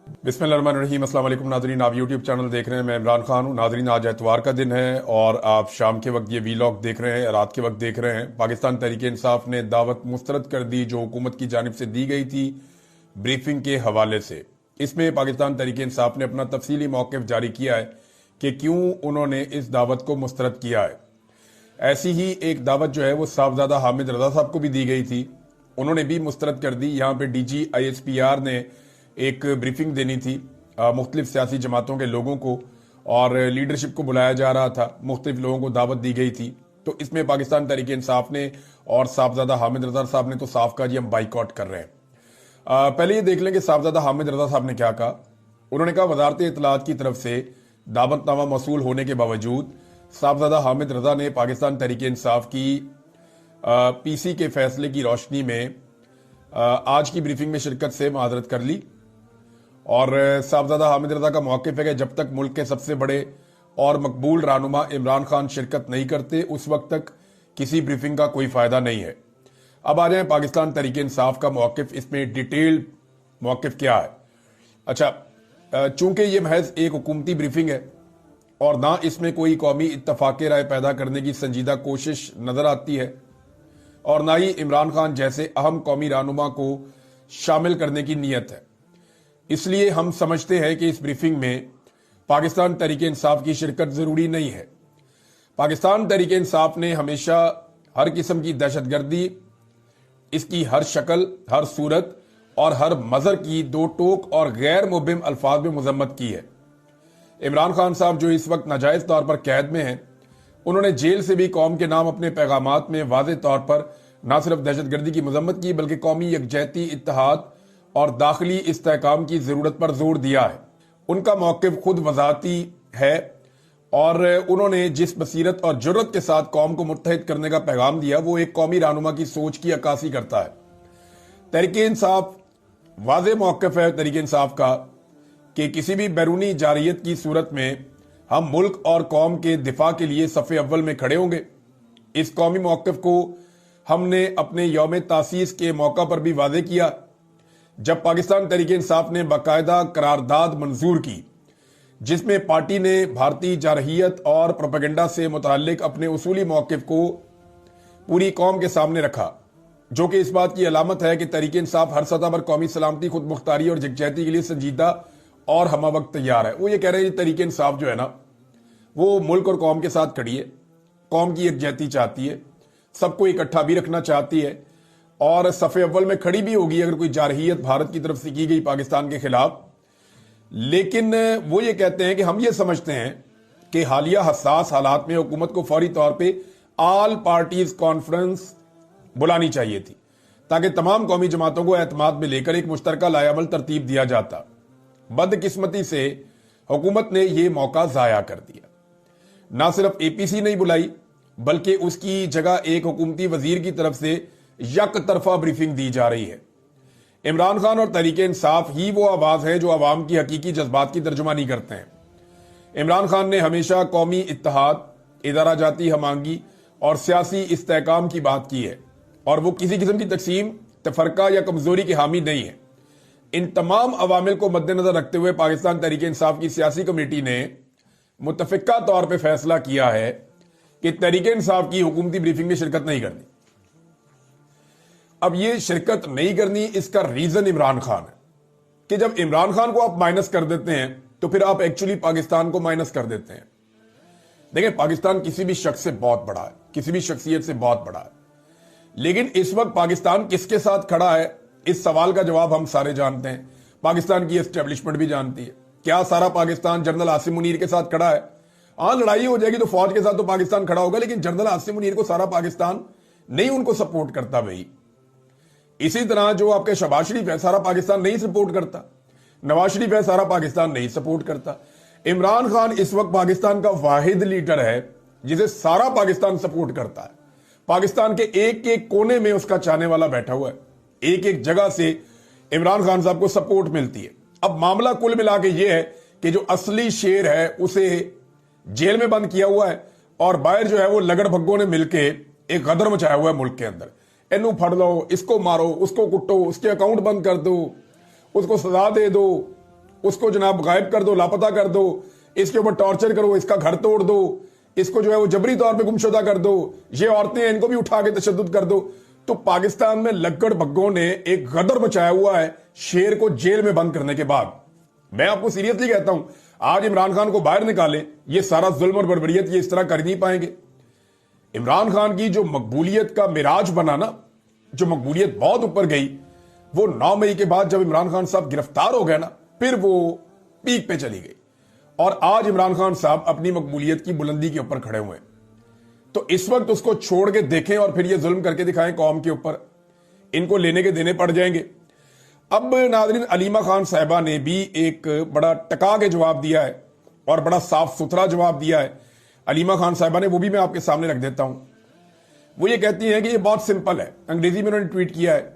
بسم اللہ الرحمن الرحیم۔ السلام علیکم ناظرین، آپ یوٹیوب چینل دیکھ رہے ہیں، میں عمران خان ہوں۔ ناظرین، آج اتوار کا دن ہے اور آپ شام کے وقت یہ ویلاگ دیکھ رہے ہیں، رات کے وقت دیکھ رہے ہیں۔ پاکستان تحریک انصاف نے دعوت مسترد کر دی جو حکومت کی جانب سے دی گئی تھی بریفنگ کے حوالے سے۔ اس میں پاکستان تحریک انصاف نے اپنا تفصیلی موقف جاری کیا ہے کہ کیوں انہوں نے اس دعوت کو مسترد کیا ہے۔ ایسی ہی ایک دعوت جو ہے وہ صاحبزادہ حامد رضا صاحب کو بھی دی گئی تھی، انہوں نے بھی مسترد کر دی۔ یہاں پہ D G I S P R نے ایک بریفنگ دینی تھی مختلف سیاسی جماعتوں کے لوگوں کو، اور لیڈرشپ کو بلایا جا رہا تھا، مختلف لوگوں کو دعوت دی گئی تھی۔ تو اس میں پاکستان تحریک انصاف نے اور صاحبزادہ حامد رضا صاحب نے تو صاف کہا جی ہم بائیکاٹ کر رہے ہیں۔ پہلے یہ دیکھ لیں کہ صاحبزادہ حامد رضا صاحب نے کیا کہا۔ انہوں نے کہا وزارت اطلاعات کی طرف سے دعوت نامہ موصول ہونے کے باوجود صاحبزادہ حامد رضا نے پاکستان تحریک انصاف کی پی سی کے فیصلے کی روشنی میں آج کی بریفنگ میں شرکت سے معذرت کر لی، اور صاحبزادہ حامد رضا کا موقف ہے کہ جب تک ملک کے سب سے بڑے اور مقبول رہنما عمران خان شرکت نہیں کرتے اس وقت تک کسی بریفنگ کا کوئی فائدہ نہیں ہے۔ اب آ جائیں پاکستان تحریک انصاف کا موقف، اس میں ڈیٹیل موقف کیا ہے۔ اچھا، چونکہ یہ محض ایک حکومتی بریفنگ ہے اور نہ اس میں کوئی قومی اتفاق رائے پیدا کرنے کی سنجیدہ کوشش نظر آتی ہے، اور نہ ہی عمران خان جیسے اہم قومی رہنما کو شامل کرنے کی نیت ہے، اس لیے ہم سمجھتے ہیں کہ اس بریفنگ میں پاکستان تحریک انصاف کی شرکت ضروری نہیں ہے۔ پاکستان تحریک انصاف نے ہمیشہ ہر قسم کی دہشت گردی، اس کی ہر شکل، ہر صورت اور ہر مظہر کی دو ٹوک اور غیر مبہم الفاظ میں مذمت کی ہے۔ عمران خان صاحب جو اس وقت ناجائز طور پر قید میں ہیں، انہوں نے جیل سے بھی قوم کے نام اپنے پیغامات میں واضح طور پر نہ صرف دہشت گردی کی مذمت کی بلکہ قومی یکجہتی، اتحاد اور داخلی استحکام کی ضرورت پر زور دیا ہے۔ ان کا موقف خود وضاحتی ہے، اور انہوں نے جس بصیرت اور جرت کے ساتھ قوم کو متحد کرنے کا پیغام دیا وہ ایک قومی رہنما کی سوچ کی عکاسی کرتا ہے۔ تحریک انصاف واضح موقف ہے تحریک انصاف کا کہ کسی بھی بیرونی جارحیت کی صورت میں ہم ملک اور قوم کے دفاع کے لیے صف اول میں کھڑے ہوں گے۔ اس قومی موقف کو ہم نے اپنے یوم تاسیس کے موقع پر بھی واضح کیا، جب پاکستان تحریک انصاف نے باقاعدہ قرارداد منظور کی جس میں پارٹی نے بھارتی جارحیت اور پروپیگنڈا سے متعلق اپنے اصولی موقف کو پوری قوم کے سامنے رکھا، جو کہ اس بات کی علامت ہے کہ تحریک انصاف ہر سطح پر قومی سلامتی، خود مختاری اور یکجہتی کے لیے سنجیدہ اور ہمہ وقت تیار ہے۔ وہ یہ کہہ رہے ہیں تحریک انصاف جو ہے نا وہ ملک اور قوم کے ساتھ کھڑی ہے، قوم کی یکجہتی چاہتی ہے، سب کو اکٹھا بھی رکھنا چاہتی ہے، اور صف اول میں کھڑی بھی ہوگی اگر کوئی جارحیت بھارت کی طرف سے کی گئی پاکستان کے خلاف۔ لیکن وہ یہ کہتے ہیں کہ ہم یہ سمجھتے ہیں کہ حالیہ حساس حالات میں حکومت کو فوری طور پہ آل پارٹیز کانفرنس بلانی چاہیے تھی تاکہ تمام قومی جماعتوں کو اعتماد میں لے کر ایک مشترکہ لائحہ عمل ترتیب دیا جاتا۔ بدقسمتی سے حکومت نے یہ موقع ضائع کر دیا۔ نہ صرف اے پی سی نہیں بلائی بلکہ اس کی جگہ ایک حکومتی وزیر کی طرف سے یک طرفہ بریفنگ دی جا رہی ہے۔ عمران خان اور تحریک انصاف ہی وہ آواز ہے جو عوام کی حقیقی جذبات کی ترجمانی کرتے ہیں۔ عمران خان نے ہمیشہ قومی اتحاد، ادارہ جاتی ہم آہنگی اور سیاسی استحکام کی بات کی ہے، اور وہ کسی قسم کی تقسیم، تفرقہ یا کمزوری کے حامی نہیں ہے۔ ان تمام عوامل کو مد نظر رکھتے ہوئے پاکستان تحریک انصاف کی سیاسی کمیٹی نے متفقہ طور پہ فیصلہ کیا ہے کہ تحریک انصاف کی حکومتی بریفنگ میں شرکت نہیں کرنی۔ اب یہ شرکت نہیں کرنی، اس کا ریزن عمران خان ہے کہ جب عمران خان کو آپ مائنس کر دیتے ہیں تو پھر آپ ایکچولی پاکستان کو مائنس کر دیتے ہیں۔ دیکھیں، پاکستان کسی بھی شخص سے بہت بڑا ہے، کسی بھی شخصیت سے بہت بڑا ہے، لیکن اس وقت پاکستان کس کے ساتھ کھڑا ہے اس سوال کا جواب ہم سارے جانتے ہیں، پاکستان کی اسٹیبلشمنٹ بھی جانتی ہے۔ کیا سارا پاکستان جنرل عاصم منیر کے ساتھ کھڑا ہے؟ ہاں، لڑائی ہو جائے گی تو فوج کے ساتھ تو پاکستان کھڑا ہوگا، لیکن جنرل عاصم منیر کو سارا پاکستان نہیں ان کو سپورٹ کرتا بھائی۔ اسی طرح جو آپ کے شہباز شریف ہے سارا پاکستان نہیں سپورٹ کرتا، نواز شریف ہے سارا پاکستان نہیں سپورٹ کرتا۔ عمران خان اس وقت پاکستان کا واحد لیڈر ہے جسے سارا پاکستان سپورٹ کرتا ہے۔ پاکستان کے ایک ایک کونے میں اس کا چاہنے والا بیٹھا ہوا ہے، ایک ایک جگہ سے عمران خان صاحب کو سپورٹ ملتی ہے۔ اب معاملہ کل ملا کے یہ ہے کہ جو اصلی شیر ہے اسے جیل میں بند کیا ہوا ہے، اور باہر جو ہے وہ لگڑ بھگوں نے مل کے ایک غدر مچایا ہوا ہے ملک کے اندر۔ اینو پھڑ لو، اس کو مارو، اس کو کٹو، اس کے اکاؤنٹ بند کر دو، اس کو سزا دے دو، اس کو جناب غائب کر دو, لاپتہ کر دو, اس کے اوپر ٹارچر کرو, اس کا گھر توڑ دو, اس کو جو ہے وہ جبری طور پہ گمشدہ کر دو, یہ عورتیں ہیں ان کو بھی اٹھا کے تشدد کر دو. تو پاکستان میں لگڑ بگوں نے ایک غدر مچایا ہوا ہے شیر کو جیل میں بند کرنے کے بعد. میں آپ کو سیریسلی کہتا ہوں, آج عمران خان کو باہر نکالیں, یہ سارا ظلم اور بربریت یہ اس طرح کر نہیں پائیں گے. عمران خان کی جو مقبولیت کا معراج بنا نا, جو مقبولیت بہت اوپر گئی, وہ 9 مئی کے بعد جب عمران خان صاحب گرفتار ہو گئے نا, پھر وہ پیک پہ چلی گئی. اور آج عمران خان صاحب اپنی مقبولیت کی بلندی کے اوپر کھڑے ہوئے ہیں. تو اس وقت اس کو چھوڑ کے دیکھیں اور پھر یہ ظلم کر کے دکھائیں قوم کے اوپر, ان کو لینے کے دینے پڑ جائیں گے. اب ناظرین, علیمہ خان صاحبہ نے بھی ایک بڑا ٹکا کے جواب دیا ہے اور بڑا صاف ستھرا جواب دیا ہے. علیمہ خان صاحبہ نے, وہ بھی میں آپ کے سامنے رکھ دیتا ہوں. وہ یہ کہتی ہیں کہ یہ بہت سمپل ہے, انگریزی میں انہوں نے ٹویٹ کیا ہے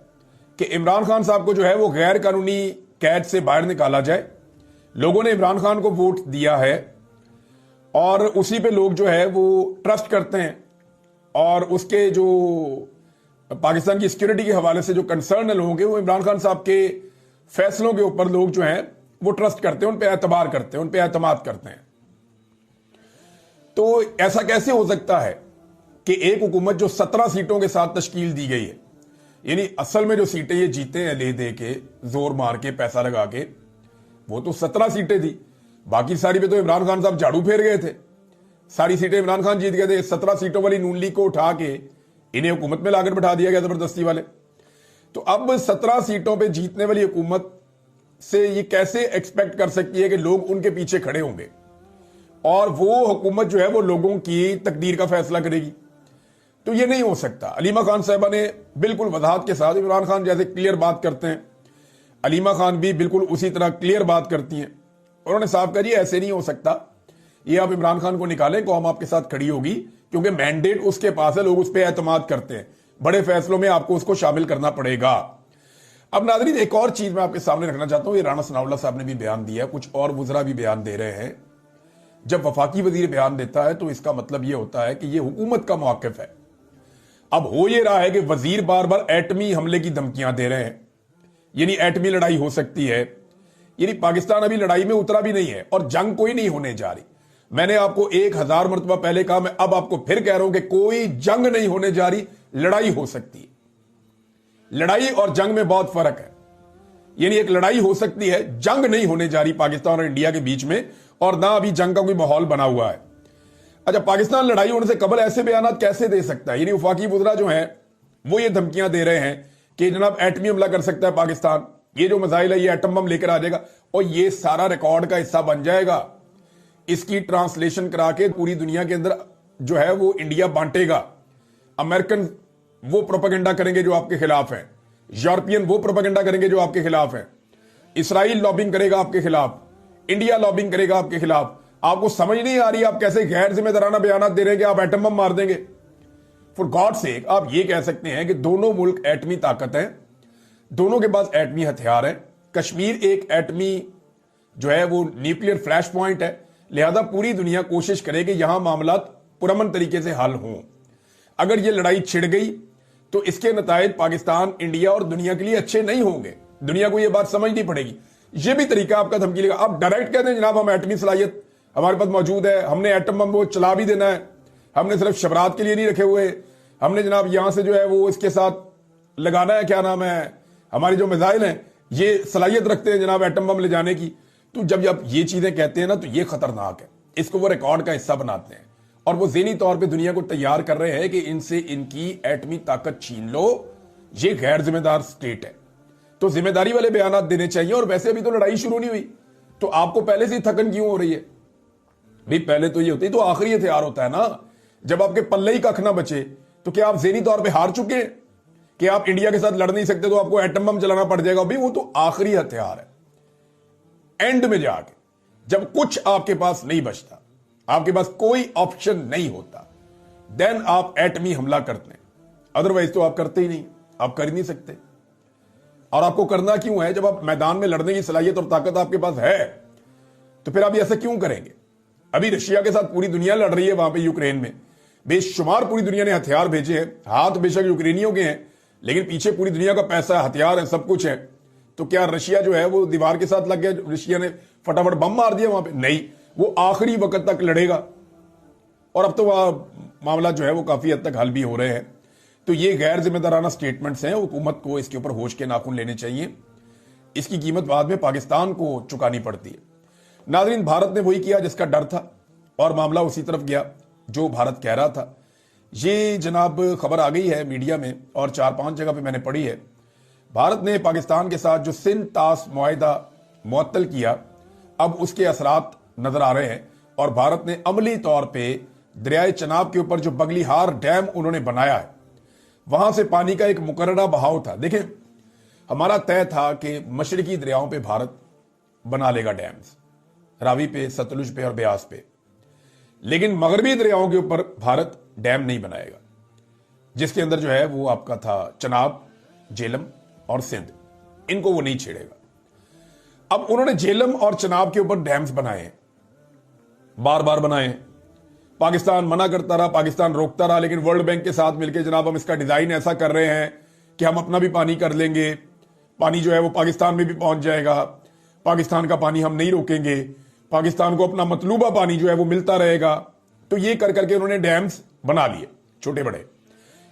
کہ عمران خان صاحب کو جو ہے وہ غیر قانونی قید سے باہر نکالا جائے. لوگوں نے عمران خان کو ووٹ دیا ہے اور اسی پہ لوگ جو ہے وہ ٹرسٹ کرتے ہیں, اور اس کے جو پاکستان کی سیکورٹی کے حوالے سے جو کنسرن ہے لوگوں کے, وہ عمران خان صاحب کے فیصلوں کے اوپر لوگ جو ہیں وہ ٹرسٹ کرتے ہیں, ان پہ اعتبار کرتے ہیں, ان پہ اعتماد کرتے ہیں. تو ایسا کیسے ہو سکتا ہے کہ ایک حکومت جو 17 سیٹوں کے ساتھ تشکیل دی گئی ہے, یعنی اصل میں جو سیٹیں یہ جیتے ہیں لے دے کے, زور مار کے, پیسہ لگا کے, وہ تو 17 سیٹیں تھی, باقی ساری پہ تو عمران خان صاحب جھاڑو پھیر گئے تھے, ساری سیٹیں عمران خان جیت گئے تھے. 17 سیٹوں والی نون لیگ کو اٹھا کے انہیں حکومت میں لا کر بٹھا دیا گیا زبردستی والے. تو اب 17 سیٹوں پہ جیتنے والی حکومت سے یہ کیسے ایکسپیکٹ کر سکتی ہے کہ لوگ ان کے پیچھے کھڑے ہوں گے اور وہ حکومت جو ہے وہ لوگوں کی تقدیر کا فیصلہ کرے گی؟ تو یہ نہیں ہو سکتا. علیمہ خان صاحبہ نے بالکل وضاحت کے ساتھ, عمران خان جیسے کلیئر بات کرتے ہیں, علیمہ خان بھی بالکل اسی طرح کلیئر بات کرتی ہیں. انہوں نے صاف کہا جی ایسے نہیں ہو سکتا, یہ آپ عمران خان کو نکالیں, قوم آپ کے ساتھ کھڑی ہوگی, کیونکہ مینڈیٹ اس کے پاس ہے, لوگ اس پہ اعتماد کرتے ہیں, بڑے فیصلوں میں آپ کو اس کو شامل کرنا پڑے گا. اب ناظرین, ایک اور چیز میں آپ کے سامنے رکھنا چاہتا ہوں, یہ رانا ثناء اللہ صاحب نے بھی بیان دیا, کچھ اور وزراء بھی بیان دے رہے ہیں. جب وفاقی وزیر بیان دیتا ہے تو اس کا مطلب یہ ہوتا ہے کہ یہ حکومت کا موقف ہے. اب ہو یہ رہا ہے کہ وزیر بار بار ایٹمی حملے کی دھمکیاں دے رہے ہیں, یعنی ایٹمی لڑائی ہو سکتی ہے, یعنی پاکستان ابھی لڑائی میں اترا بھی نہیں ہے اور جنگ کوئی نہیں ہونے جا رہی. میں نے آپ کو 1000 مرتبہ پہلے کہا, میں اب آپ کو پھر کہہ رہا ہوں کہ کوئی جنگ نہیں ہونے جا رہی, لڑائی ہو سکتی ہے. لڑائی اور جنگ میں بہت فرق ہے, یعنی ایک لڑائی ہو سکتی ہے, جنگ نہیں ہونے جا رہی پاکستان اور انڈیا کے بیچ میں, اور نہ ابھی جنگ کا کوئی ماحول بنا ہوا ہے. اچھا, پاکستان لڑائی ہونے سے قبل ایسے بیانات کیسے دے سکتا ہے؟ یعنی وفاقی وزراء جو ہیں وہ یہ دھمکیاں دے رہے ہیں کہ جناب ایٹمی حملہ کر سکتا ہے پاکستان, یہ جو میزائل ہے یہ ایٹم بم لے کر آ جائے گا, اور یہ سارا ریکارڈ کا حصہ بن جائے گا. اس کی ٹرانسلیشن کرا کے پوری دنیا کے اندر جو ہے وہ انڈیا بانٹے گا. امریکن وہ پروپیگنڈا کریں گے جو آپ کے خلاف ہیں, یورپین وہ پروپیگنڈا کریں گے جو آپ کے خلاف ہیں, اسرائیل لابنگ کرے گا آپ کے خلاف, انڈیا لابنگ کرے گا آپ کے خلاف. آپ کو سمجھ نہیں آ رہی آپ کیسے غیر ذمہ دارانہ بیانات دے رہے ہیں کہ آپ ایٹم بم مار دیں گے؟ فور گاڈ سیک, آپ یہ کہہ سکتے ہیں کہ دونوں ملک ایٹمی طاقت ہیں, دونوں کے پاس ایٹمی ہتھیار ہیں. کشمیر ایک ایٹمی جو ہے وہ نیوکلیئر فلیش پوائنٹ ہے, لہذا پوری دنیا کوشش کرے کہ یہاں معاملات پرامن طریقے سے حل ہوں. اگر یہ لڑائی چھڑ گئی تو اس کے نتائج پاکستان, انڈیا اور دنیا کے لیے اچھے نہیں ہوں گے. دنیا کو یہ بات سمجھنی پڑے گی. یہ بھی طریقہ آپ کا دھمکی لے گا. آپ ڈائریکٹ کہتے ہیں جناب ہم ایٹمی صلاحیت ہمارے پاس موجود ہے, ہم نے ایٹم بم وہ چلا بھی دینا ہے, ہم نے صرف شبرات کے لیے نہیں رکھے ہوئے, ہم نے جناب یہاں سے جو ہے وہ اس کے ساتھ لگانا ہے, کیا نام ہے, ہماری جو میزائل ہیں یہ صلاحیت رکھتے ہیں جناب ایٹم بم لے جانے کی. تو جب آپ یہ چیزیں کہتے ہیں نا تو یہ خطرناک ہے. اس کو وہ ریکارڈ کا حصہ بناتے ہیں اور وہ ذہنی طور پہ دنیا کو تیار کر رہے ہیں کہ ان سے ان کی ایٹمی طاقت چھین لو. یہ غیر ذمہ دار سٹیٹ ہے, تو ذمہ داری والے بیانات دینے چاہیے. اور ویسے ابھی تو لڑائی شروع نہیں ہوئی, تو آپ کو پہلے سے تھکن کیوں ہو رہی ہے بھئی؟ پہلے تو یہ ہوتی تو آخری ہتھیار ہوتا ہے نا. جب آپ کے پلے ہی ککھ نہ بچے تو کیا آپ ذہنی طور پہ ہار چکے ہیں کہ آپ انڈیا کے ساتھ لڑ نہیں سکتے تو آپ کو ایٹم بم چلانا پڑ جائے گا؟ بھئی وہ تو آخری ہتھیار ہے. اینڈ میں جا کے جب کچھ آپ کے پاس نہیں بچتا, آپ کے پاس کوئی آپشن نہیں ہوتا, دین آپ ایٹمی حملہ کرتے ہیں. ادروائز تو آپ کرتے ہی نہیں, آپ کر ہی نہیں سکتے. اور آپ کو کرنا کیوں ہے؟ جب آپ میدان میں لڑنے کی صلاحیت اور طاقت آپ کے پاس ہے تو پھر آپ ایسا کیوں کریں گے؟ ابھی رشیا کے ساتھ پوری دنیا لڑ رہی ہے وہاں پہ یوکرین میں, بے شمار پوری دنیا نے ہتھیار بھیجے ہیں, ہاتھ بے شک یوکرینیوں کے ہیں لیکن پیچھے پوری دنیا کا پیسہ, ہتھیار ہے, سب کچھ ہے. تو کیا رشیا جو ہے وہ دیوار کے ساتھ لگ گیا, رشیا نے فٹافٹ بم مار دیا وہاں پہ؟ نہیں, وہ آخری وقت تک لڑے گا. اور اب تو وہ معاملہ جو ہے وہ کافی حد تک حل بھی ہو رہے ہیں. تو یہ غیر ذمہ دارانہ سٹیٹمنٹس ہیں, حکومت کو اس کے اوپر ہوش کے ناخن لینے چاہیے. اس کی قیمت بعد میں پاکستان کو چکانی پڑتی ہے. ناظرین, بھارت نے وہی کیا جس کا ڈر تھا اور معاملہ اسی طرف گیا جو بھارت کہہ رہا تھا. یہ جناب خبر آ گئی ہے میڈیا میں اور 4-5 جگہ پہ میں نے پڑھی ہے. بھارت نے پاکستان کے ساتھ جو سندھ طاس معاہدہ معطل کیا, اب اس کے اثرات نظر آ رہے ہیں اور بھارت نے عملی طور پہ دریائے چناب کے اوپر جو بگلی ہار ڈیم انہوں نے بنایا ہے, وہاں سے پانی کا ایک مقررہ بہاؤ تھا. دیکھیں, ہمارا طے تھا کہ مشرقی دریاؤں پہ بھارت بنا لے گا ڈیمز, راوی پہ, ستلج پہ اور بیاس پہ, لیکن مغربی دریاؤں کے اوپر بھارت ڈیم نہیں بنائے گا, جس کے اندر جو ہے وہ آپ کا تھا چناب, جیلم اور سندھ, ان کو وہ نہیں چھیڑے گا. اب انہوں نے جیلم اور چناب کے اوپر ڈیمز بنائے ہیں, بار بار بنائے ہیں. پاکستان منع کرتا رہا, پاکستان روکتا رہا, لیکن ورلڈ بینک کے ساتھ مل کے جناب ہم اس کا ڈیزائن ایسا کر رہے ہیں کہ ہم اپنا بھی پانی کر لیں گے, پانی جو ہے وہ پاکستان میں بھی پہنچ جائے گا, پاکستان کا پانی ہم نہیں روکیں گے, پاکستان کو اپنا مطلوبہ پانی جو ہے وہ ملتا رہے گا. تو یہ کر کر کے انہوں نے ڈیمز بنا لیے چھوٹے بڑے.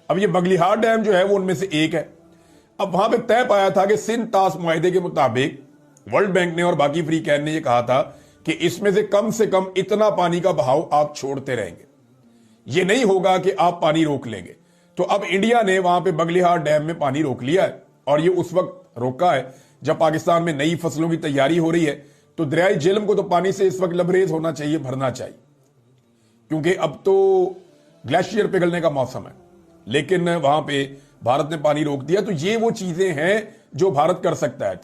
اب یہ بگلی ہار ڈیم جو ہے وہ ان میں سے ایک ہے. اب وہاں پہ طے پایا تھا کہ سندھ طاس معاہدے کے مطابق ورلڈ بینک نے اور باقی فری کین نے یہ کہا تھا کہ اس میں سے کم اتنا پانی کا بہاؤ آپ چھوڑتے رہیں گے, یہ نہیں ہوگا کہ آپ پانی روک لیں گے. تو اب انڈیا نے وہاں پہ بگلی ہار ڈیم میں پانی روک لیا ہے, اور یہ اس وقت روکا ہے جب پاکستان میں نئی فصلوں کی تیاری ہو رہی ہے. تو دریائے جیلم کو تو پانی سے اس وقت لبریز ہونا چاہیے, بھرنا چاہیے, کیونکہ اب تو گلیشیئر پگھلنے کا موسم ہے, لیکن وہاں پہ بھارت نے پانی روک دیا. تو یہ وہ چیزیں ہیں جو بھارت کر سکتا ہے.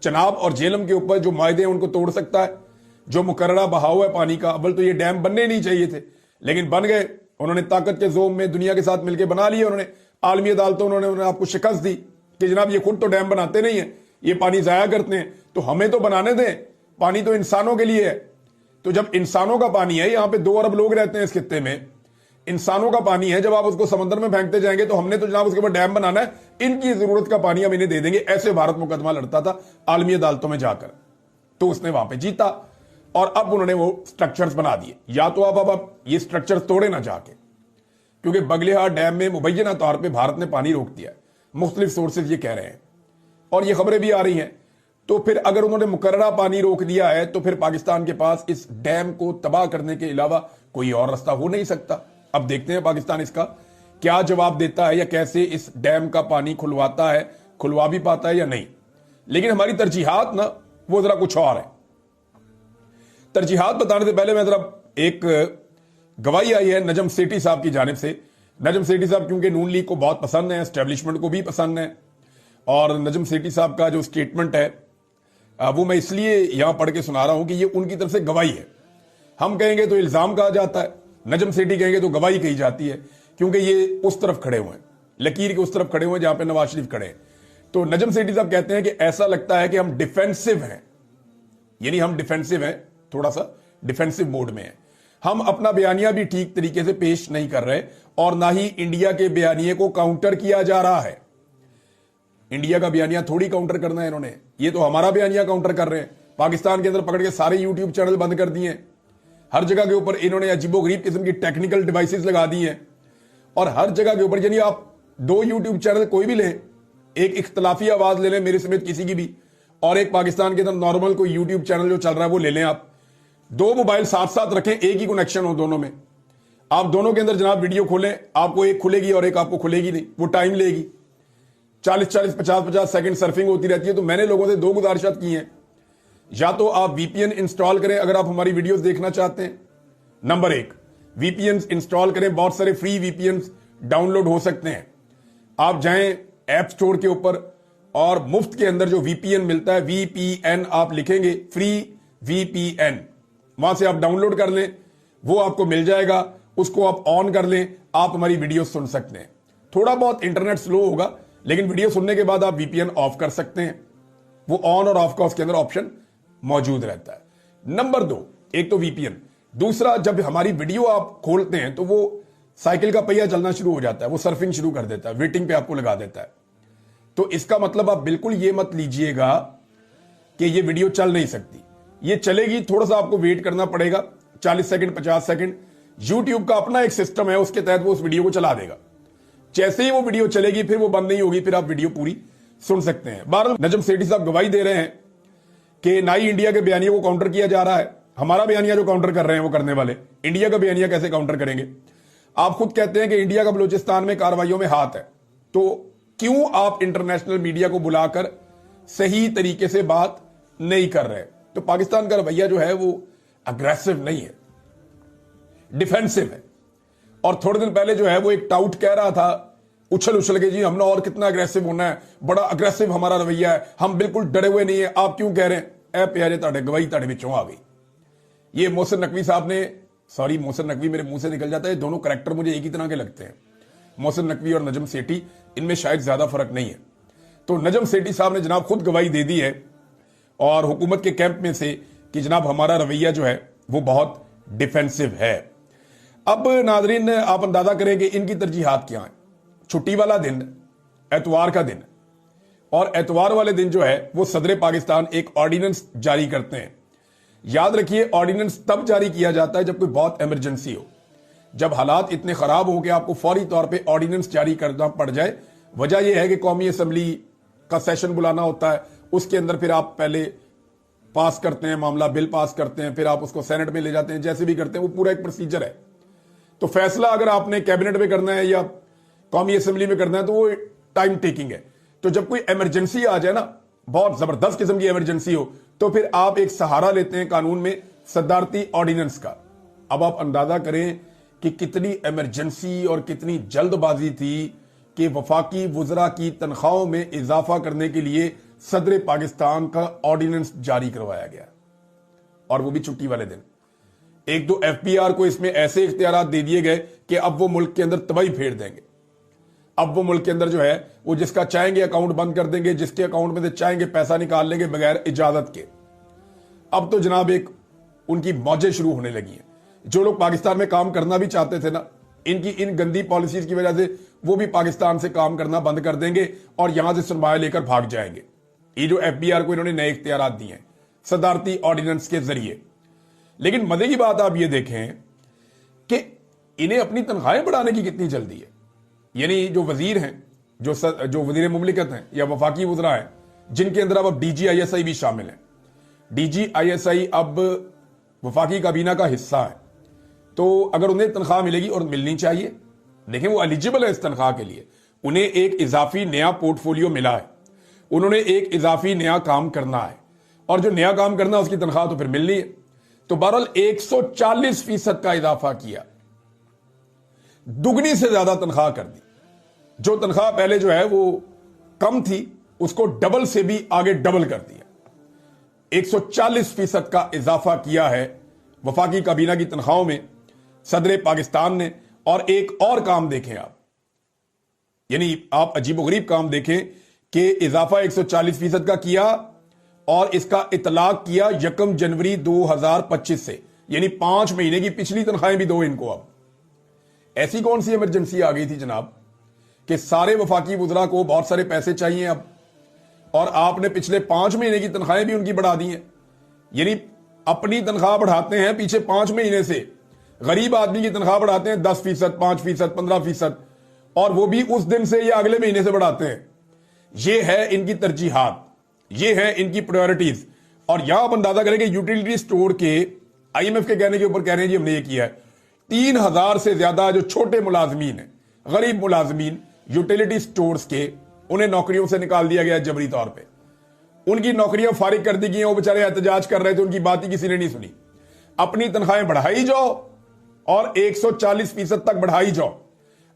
چناب اور جیلم کے اوپر جو معاہدے ہیں ان کو توڑ سکتا ہے, جو مقررہ بہاؤ ہے پانی کا. اول تو یہ ڈیم بننے نہیں چاہیے تھے, لیکن بن گئے. انہوں نے طاقت کے زوم میں دنیا کے ساتھ مل کے بنا لیے. انہوں نے عالمی عدالتوں انہوں نے آپ کو شکست دی کہ جناب یہ خود تو ڈیم بناتے نہیں ہیں, یہ پانی ضائع کرتے ہیں, تو ہمیں تو بنانے دیں. پانی تو انسانوں کے لیے ہے. تو جب انسانوں کا پانی ہے, یہاں پہ 2 ارب لوگ رہتے ہیں اس خطے میں, انسانوں کا پانی ہے, جب آپ اس کو سمندر میں پھینکتے جائیں گے تو ہم نے تو جناب اس کے اوپر ڈیم بنانا ہے, ان کی ضرورت کا پانی ہم انہیں دے دیں گے. ایسے بھارت مقدمہ لڑتا تھا عالمی عدالتوں میں جا کر, تو اس نے وہاں پہ جیتا. اور اب انہوں نے وہ سٹرکچرز بنا دیے. یا تو اب یہ سٹرکچرز توڑے نہ جا کے, کیونکہ بگلی ہار ڈیم میں مبینہ طور پہ بھارت نے پانی روک دیا. مختلف سورسز یہ کہہ رہے ہیں اور یہ خبریں بھی آ رہی ہیں. تو پھر اگر انہوں نے مقررہ پانی روک دیا ہے تو پھر پاکستان کے پاس اس ڈیم کو تباہ کرنے کے علاوہ کوئی اور راستہ ہو نہیں سکتا. اب دیکھتے ہیں پاکستان اس کا کیا جواب دیتا ہے, یا کیسے اس ڈیم کا پانی کھلواتا ہے, کھلوا بھی پاتا ہے یا نہیں. لیکن ہماری ترجیحات نا وہ ذرا کچھ اور ہے. ترجیحات بتانے سے پہلے میں ذرا ایک گواہی آئی ہے نجم سیٹھی صاحب کی جانب سے. نجم سیٹھی صاحب کیونکہ نون لیگ کو بہت پسند ہے, اسٹیبلشمنٹ کو بھی پسند ہے, اور نجم سیٹھی صاحب کا جو سٹیٹمنٹ ہے وہ میں اس لیے یہاں پڑھ کے سنا رہا ہوں کہ یہ ان کی طرف سے گواہی ہے. ہم کہیں گے تو الزام کہا جاتا ہے, نجم سیٹھی کہیں گے تو گواہی کہی جاتی ہے, کیونکہ یہ اس طرف کھڑے ہوئے ہیں, لکیر کے اس طرف کھڑے ہوئے ہیں جہاں پہ نواز شریف کھڑے ہیں. تو نجم سیٹھی صاحب کہتے ہیں کہ ایسا لگتا ہے کہ ہم ڈیفینسو ہیں, یعنی ہم ڈیفینسو ہیں, تھوڑا سا ڈیفینسو موڈ میں ہیں. ہم اپنا بیانیہ بھی ٹھیک طریقے سے پیش نہیں کر رہے, اور نہ ہی انڈیا کے بیانیے کو کاؤنٹر کیا جا رہا ہے. انڈیا کا بیانیہ تھوڑی کاؤنٹر کرنا ہے انہوں نے, یہ تو ہمارا بیانیہ کاؤنٹر کر رہے ہیں. پاکستان کے اندر پکڑ کے سارے یوٹیوب چینل بند کر دیے ہیں, ہر جگہ کے اوپر انہوں نے عجیب و غریب قسم کی ٹیکنیکل ڈیوائسز لگا دی ہیں, اور ہر جگہ کے اوپر, یعنی آپ 2 یوٹیوب چینل کوئی بھی لیں, ایک اختلافی آواز لے لیں میرے سمیت کسی کی بھی, اور ایک پاکستان کے اندر نارمل کوئی یوٹیوب چینل جو چل رہا ہے وہ لے لیں. آپ 2 موبائل ساتھ ساتھ رکھیں, ایک ہی کنیکشن ہو دونوں میں, آپ دونوں کے اندر جناب ویڈیو کھولیں, آپ کو ایک کھلے گی اور ایک آپ کو کھلے گی نہیں, وہ ٹائم لے گی. 40-40 50-50 سیکنڈ سرفنگ ہوتی رہتی ہے. تو میں نے لوگوں سے 2 گزارشات کی ہیں, یا تو آپ وی پی این انسٹال کریں اگر آپ ہماری ویڈیوز دیکھنا چاہتے ہیں. نمبر 1, وی پی این انسٹال کریں, بہت سارے فری وی پی این ڈاؤن لوڈ ہو سکتے ہیں. آپ جائیں ایپ سٹور کے اوپر اور مفت کے اندر جو وی پی این ملتا ہے, وی پی این آپ لکھیں گے, فری وی پی این, وہاں سے آپ ڈاؤن لوڈ کر لیں, وہ آپ کو مل جائے گا, اس کو آپ آن کر لیں, آپ ہماری ویڈیو سن سکتے ہیں. تھوڑا بہت انٹرنیٹ سلو ہوگا, لیکن ویڈیو سننے کے بعد آپ وی پی این آف کر سکتے ہیں, وہ آن اور آف کا اس کے اندر آپشن موجود رہتا ہے. نمبر 2, ایک تو وی پی این, دوسرا جب ہماری ویڈیو آپ کھولتے ہیں تو وہ سائیکل کا پہیہ چلنا شروع ہو جاتا ہے, وہ سرفنگ شروع کر دیتا ہے, ویٹنگ پہ آپ کو لگا دیتا ہے. تو اس کا مطلب آپ بالکل یہ مت لیجئے گا کہ یہ ویڈیو چل نہیں سکتی. یہ چلے گی, تھوڑا سا آپ کو ویٹ کرنا پڑے گا, 40 سیکنڈ 50 سیکنڈ. یوٹیوب کا اپنا ایک سسٹم ہے, اس کے تحت وہ اس ویڈیو کو چلا دے گا. جیسے ہی وہ ویڈیو چلے گی پھر وہ بند نہیں ہوگی, پھر آپ ویڈیو پوری سن سکتے ہیں. بہرحال نجم سیٹھی صاحب گواہی دے رہے ہیں کہ نہ ہی انڈیا کے بیانیے کو کاؤنٹر کیا جا رہا ہے. ہمارا بیانیہ جو کاؤنٹر کر رہے ہیں وہ کرنے والے, انڈیا کا بیانیہ کیسے کاؤنٹر کریں گے؟ آپ خود کہتے ہیں کہ انڈیا کا بلوچستان میں کارروائیوں میں ہاتھ ہے, تو کیوں آپ انٹرنیشنل میڈیا کو بلا کر صحیح طریقے سے بات نہیں کر رہے؟ تو پاکستان کا رویہ جو ہے وہ اگریسو نہیں ہے, ڈیفینسو ہے. اور تھوڑے دن پہلے جو ہے وہ ایک ٹاؤٹ کہہ رہا تھا اچھل اچھل کے, جی ہم نے اور کتنا اگریسو ہونا ہے, بڑا اگریسو ہمارا رویہ ہے, ہم بالکل ڈرے ہوئے نہیں ہیں, آپ کیوں کہہ رہے ہیں؟ اے پیارے تاڑے گواہی تاڑے وچوں آ گئی. یہ محسن نقوی صاحب نے, سوری محسن نقوی میرے منہ سے نکل جاتا ہے, دونوں کریکٹر مجھے ایک ہی طرح کے لگتے ہیں, محسن نقوی اور نجم سیٹھی, ان میں شاید زیادہ فرق نہیں ہے. تو نجم سیٹھی صاحب نے جناب خود گواہی دے دی ہے اور حکومت کے کیمپ میں سے کہ جناب ہمارا رویہ جو ہے وہ بہت ڈیفینسو ہے. اب ناظرین آپ اندازہ کریں کہ ان کی ترجیحات کیا ہیں. چھٹی والا دن, اتوار کا دن, اور اتوار والے دن جو ہے وہ صدر پاکستان ایک آرڈیننس جاری کرتے ہیں. یاد رکھیے آرڈیننس تب جاری کیا جاتا ہے جب کوئی بہت ایمرجنسی ہو, جب حالات اتنے خراب ہوں کہ آپ کو فوری طور پہ آرڈیننس جاری کرنا پڑ جائے. وجہ یہ ہے کہ قومی اسمبلی کا سیشن بلانا ہوتا ہے, اس کے اندر پھر آپ پہلے پاس کرتے ہیں معاملہ, بل پاس کرتے ہیں, پھر آپ اس کو سینٹ میں لے جاتے ہیں, جیسے بھی کرتے ہیں, وہ پورا ایک پروسیجر ہے. تو فیصلہ اگر آپ نے کیبنٹ میں کرنا ہے یا قومی اسمبلی میں کرنا ہے تو وہ ٹائم ٹیکنگ ہے. تو جب کوئی ایمرجنسی آ جائے نا, بہت زبردست قسم کی ایمرجنسی ہو, تو پھر آپ ایک سہارا لیتے ہیں قانون میں صدارتی آرڈیننس کا. اب آپ اندازہ کریں کہ کتنی ایمرجنسی اور کتنی جلد بازی تھی کہ وفاقی وزراء کی تنخواہوں میں اضافہ کرنے کے لیے صدر پاکستان کا آرڈیننس جاری کروایا گیا, اور وہ بھی چھٹی والے دن. ایک دو ایف بی آر کو اس میں ایسے اختیارات دے دیے گئے کہ اب وہ ملک کے اندر تباہی پھیر دیں گے. اب وہ ملک کے اندر جو ہے وہ جس کا چاہیں گے اکاؤنٹ بند کر دیں گے, جس کے اکاؤنٹ میں سے چاہیں گے پیسہ نکال لیں گے بغیر اجازت کے. اب تو جناب ایک ان کی موجیں شروع ہونے لگی ہیں. جو لوگ پاکستان میں کام کرنا بھی چاہتے تھے نا, ان کی ان گندی پالیسیز کی وجہ سے وہ بھی پاکستان سے کام کرنا بند کر دیں گے اور یہاں سے سرمایہ لے کر بھاگ جائیں گے. یہ جو ایف بی آر کو انہوں نے نئے اختیارات دیے ہیں صدارتی آرڈیننس کے ذریعے. لیکن مزے کی بات آپ یہ دیکھیں کہ انہیں اپنی تنخواہیں بڑھانے کی کتنی جلدی ہے. یعنی جو وزیر ہیں, جو وزیر مملکت ہیں یا وفاقی وزراء ہیں, جن کے اندر اب D G I S I بھی شامل ہیں. D G I S I اب وفاقی کابینہ کا حصہ ہے, تو اگر انہیں تنخواہ ملے گی, اور ملنی چاہیے, دیکھیں وہ ایلیجیبل ہے اس تنخواہ کے لیے, انہیں ایک اضافی نیا پورٹ فولیو ملا ہے, انہوں نے ایک اضافی نیا کام کرنا ہے, اور جو نیا کام کرنا ہے اس کی تنخواہ تو پھر ملنی ہے. تو بہرحال 140% کا اضافہ کیا, دگنی سے زیادہ تنخواہ کر دی. جو تنخواہ پہلے جو ہے وہ کم تھی اس کو ڈبل سے بھی آگے ڈبل کر دیا. 140% کا اضافہ کیا ہے وفاقی کابینہ کی تنخواہوں میں صدر پاکستان نے. اور ایک اور کام دیکھیں آپ, یعنی آپ عجیب و غریب کام دیکھیں کہ اضافہ 140% کا کیا اور اس کا اطلاق کیا 1 جنوری 2025 سے, یعنی 5 مہینے کی پچھلی تنخواہیں بھی دو ان کو. اب ایسی کون سی ایمرجنسی آ گئی تھی جناب کہ سارے وفاقی وزراء کو بہت سارے پیسے چاہیے اب, اور آپ نے پچھلے 5 مہینے کی تنخواہیں بھی ان کی بڑھا دی ہیں. یعنی اپنی تنخواہ بڑھاتے ہیں پیچھے 5 مہینے سے, غریب آدمی کی تنخواہ بڑھاتے ہیں 10%, 5%, 15%, اور وہ بھی اس دن سے یا اگلے مہینے سے بڑھاتے ہیں. یہ ہے ان کی ترجیحات, یہ ہے ان کی پرائورٹیز. اور یہاں آپ اندازہ کریں کہ یوٹیلیٹی سٹور کے آئی ایم ایف کے کہنے کے اوپر کہہ رہے ہیں جی ہم نے یہ کیا ہے. 3000 سے زیادہ جو چھوٹے ملازمین ہیں, غریب ملازمین یوٹیلیٹی سٹورز کے, انہیں نوکریوں سے نکال دیا گیا جبری طور پہ. ان کی نوکریاں فارغ کر دی گئی ہیں, وہ بیچارے احتجاج کر رہے تھے, ان کی بات ہی کسی نے نہیں سنی. اپنی تنخواہیں بڑھائی جاؤ اور 140% تک بڑھائی جاؤ,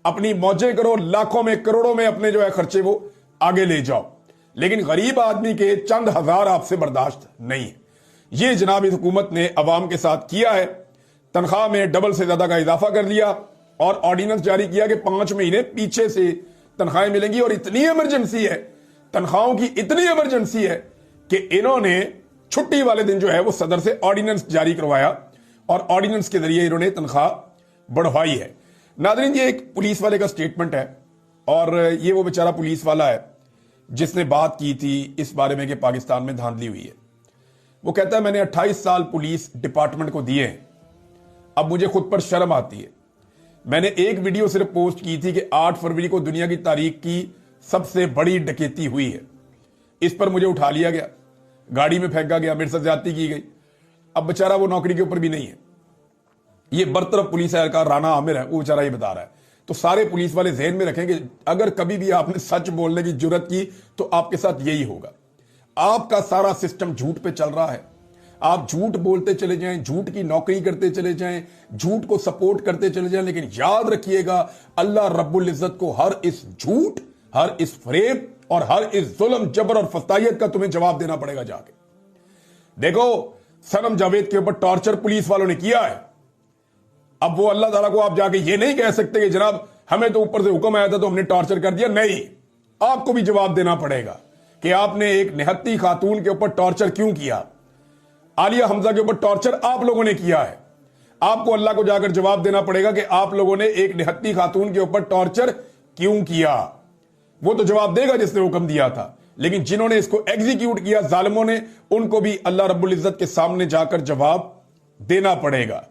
اپنی موجیں کرو, لاکھوں میں کروڑوں میں اپنے جو ہے خرچے وہ آگے لے جاؤ. لیکن غریب آدمی کے چند ہزار آپ سے برداشت نہیں ہے. یہ جناب اس حکومت نے عوام کے ساتھ کیا ہے. تنخواہ میں ڈبل سے زیادہ کا اضافہ کر لیا اور آرڈیننس جاری کیا کہ 5 مہینے پیچھے سے تنخواہیں ملیں گی. اور اتنی ایمرجنسی ہے, تنخواہوں کی اتنی ایمرجنسی ہے کہ انہوں نے چھٹی والے دن جو ہے وہ صدر سے آرڈیننس جاری کروایا اور آرڈیننس کے ذریعے انہوں نے تنخواہ بڑھوائی ہے. ناظرین یہ ایک پولیس والے کا سٹیٹمنٹ ہے, اور یہ وہ بیچارہ پولیس والا ہے جس نے بات کی تھی اس بارے میں کہ پاکستان میں دھاندلی ہوئی ہے. وہ کہتا ہے میں نے 28 سال پولیس ڈپارٹمنٹ کو دیے ہیں, اب مجھے خود پر شرم آتی ہے. میں نے ایک ویڈیو صرف پوسٹ کی تھی کہ 8 فروری کو دنیا کی تاریخ کی سب سے بڑی ڈکیتی ہوئی ہے. اس پر مجھے اٹھا لیا گیا, گاڑی میں پھینکا گیا, میرے سے زیادتی کی گئی. اب بیچارہ وہ نوکری کے اوپر بھی نہیں ہے. یہ برطرف پولیس اہلکار رانا عامر ہے, وہ بیچارہ یہ بتا رہا ہے. تو سارے پولیس والے ذہن میں رکھیں کہ اگر کبھی بھی آپ نے سچ بولنے کی جرت کی تو آپ کے ساتھ یہی ہوگا. آپ کا سارا سسٹم جھوٹ پہ چل رہا ہے. آپ جھوٹ بولتے چلے جائیں, جھوٹ کی نوکری کرتے چلے جائیں, جھوٹ کو سپورٹ کرتے چلے جائیں, لیکن یاد رکھیے گا اللہ رب العزت کو ہر اس جھوٹ, ہر اس فریب اور ہر اس ظلم جبر اور فسطائیت کا تمہیں جواب دینا پڑے گا. جا کے دیکھو سنم جاوید کے اوپر ٹارچر پولیس والوں نے کیا ہے. اب وہ اللہ تعالیٰ کو آپ جا کے یہ نہیں کہہ سکتے کہ جناب ہمیں تو اوپر سے حکم آیا تھا تو ہم نے ٹارچر کر دیا. نہیں, آپ کو بھی جواب دینا پڑے گا کہ آپ نے ایک نہتی خاتون کے اوپر ٹارچر کیوں کیا. عالیہ حمزہ کے اوپر ٹارچر آپ لوگوں نے کیا ہے. آپ کو اللہ کو جا کر جواب دینا پڑے گا کہ آپ لوگوں نے ایک نہتی خاتون کے اوپر ٹارچر کیوں کیا. وہ تو جواب دے گا جس نے حکم دیا تھا, لیکن جنہوں نے اس کو ایگزیکیوٹ کیا ظالموں نے, ان کو بھی اللہ رب العزت کے سامنے جا کر جواب دینا پڑے گا.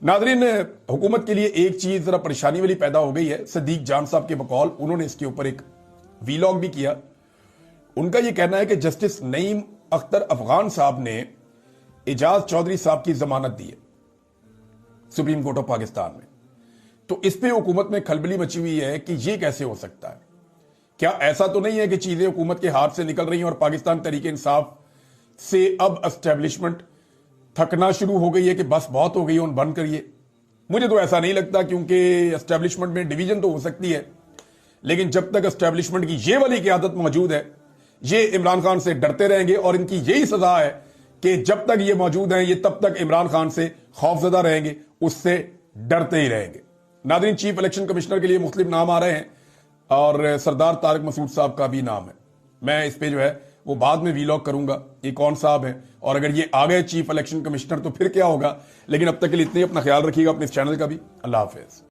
ناظرین, حکومت کے لیے ایک چیز ذرا پریشانی والی پیدا ہو گئی ہے. صدیق جان صاحب کے بقول انہوں نے اس کے اوپر ایک ویلاگ بھی کیا. ان کا یہ کہنا ہے کہ جسٹس نعیم اختر افغان صاحب نے اعجاز چودھری صاحب کی ضمانت دی ہے سپریم کورٹ آف پاکستان میں. تو اس پہ حکومت میں کھلبلی مچی ہوئی ہے کہ یہ کیسے ہو سکتا ہے. کیا ایسا تو نہیں ہے کہ چیزیں حکومت کے ہاتھ سے نکل رہی ہیں اور پاکستان تحریک انصاف سے اب اسٹیبلشمنٹ تھکنا شروع ہو گئی ہے کہ بس بہت ہو گئی ہے, بند کریے. مجھے تو ایسا نہیں لگتا, کیونکہ اسٹیبلشمنٹ میں ڈویژن تو ہو سکتی ہے, لیکن جب تک اسٹیبلشمنٹ کی یہ والی قیادت موجود ہے یہ عمران خان سے ڈرتے رہیں گے, اور ان کی یہی سزا ہے کہ جب تک یہ موجود ہیں یہ تب تک عمران خان سے خوفزدہ رہیں گے, اس سے ڈرتے ہی رہیں گے. ناظرین, چیف الیکشن کمشنر کے لیے مختلف نام آ رہے ہیں اور سردار طارق مسعود صاحب کا بھی نام ہے. میں اس پہ جو ہے وہ بعد میں ویلاگ کروں گا یہ کون صاحب ہیں, اور اگر یہ آ گئے چیف الیکشن کمشنر تو پھر کیا ہوگا. لیکن اب تک کے لیے اتنے, اپنا خیال رکھیے گا, اپنے اس چینل کا بھی. اللہ حافظ.